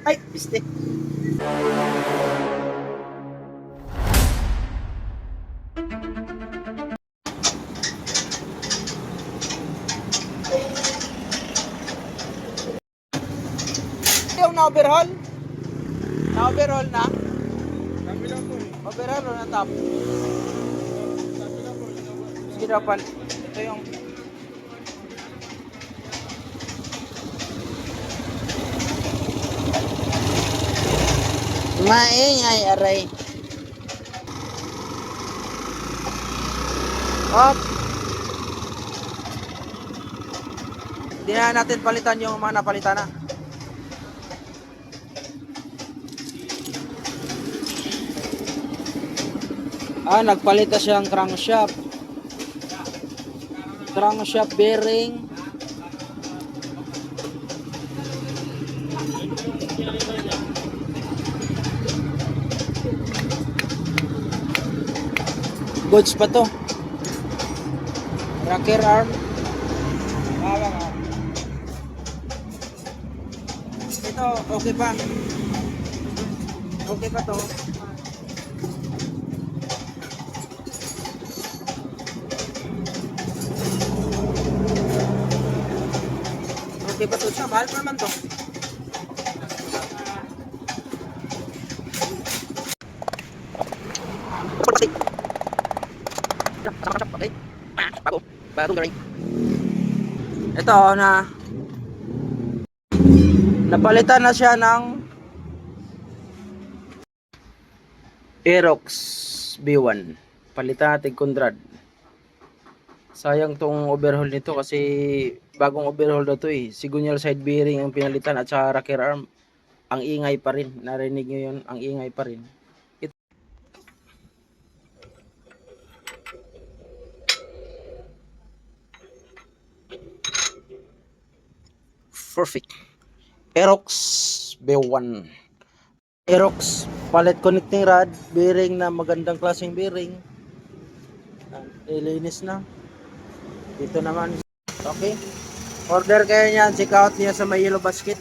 Ay, piste. Yung na-overhaul? Na-overhaul na? Sabi lang po eh. Overhaul o na-top? Sabi lang po. Sige daw, pal. Ito yung... Maingay, aray. Hop. Hindi na natin palitan yung mga napalitan na. Nagpalit na siyang crankshaft. Crankshaft bearing. Goods pa to. Rocker arm. Ito, okay pa. Okay pa to. Okay pa to siya. Mahal pa naman to. Bagong galing. Ito na napalitan na siya ng Aerox B1. Palitan natin Conrad. Sayang tong overhaul nito kasi bagong overhaul na to eh. Signal side bearing ang pinalitan at saka rocker arm. Ang ingay pa rin. Narinig nyo yun? Ang ingay pa rin. Perfect. Aerox B1. Aerox palit connecting rod, bearing na magandang klaseng bearing. Ilinis na. Dito naman. Okay. Order kayo niyan, check out niya sa may yellow basket.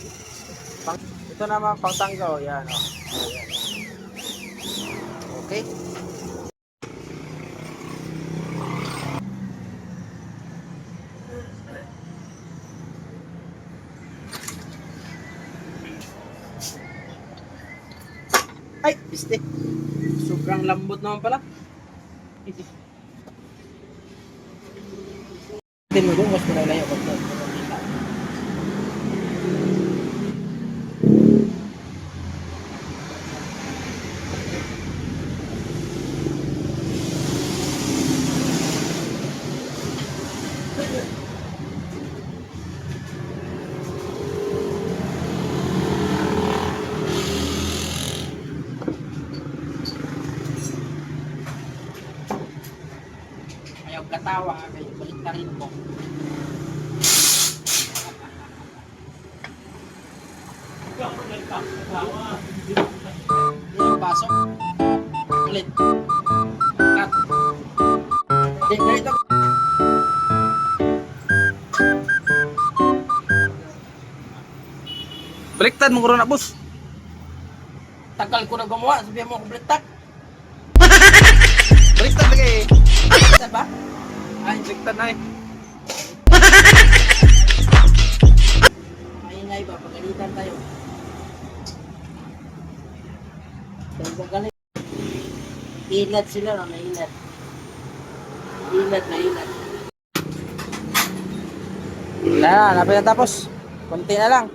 Ito naman pang tanggaw, yan oh. Okay. Ay, piste. Sobrang lambot naman pala. Din mo doon, mas pinalayo ko to. Ayaw katawa, kayo balik na rin mo. Yung pasok. Ulit. Cut. Ganito. Baliktad mo ko na, boss. Tagal ko na gumawa. Sabihan mo ako baliktad. Baliktad lagi eh. Baliktad ba? Ay, baliktad na eh. Maingay ba? Pagalitan tayo. Galing. Inat sila no, mainat. Inat na inat. Napit na tapos. Konti na lang.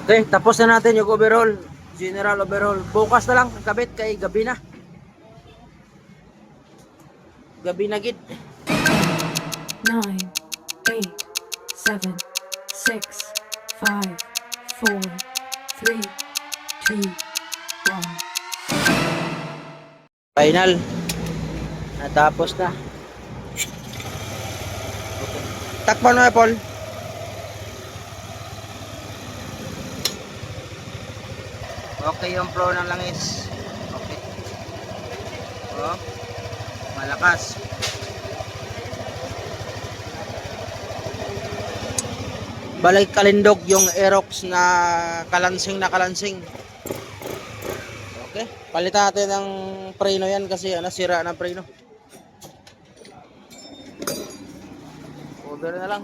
Okay, tapos na natin yung overhaul. General overhaul. Bukas na lang, kabit kay gabi na. Gabi na gid. 9, 8, 7, 6, 5, 4, 3, 2, 1. Final. Natapos na. Okay. Takpan mo, Paul. Okay yung flow ng langis. Okay. Oh. Malakas. balik kalindog yung Aerox na kalansing. Okay, palitan natin ng preno yan kasi sira ng preno. Order na lang.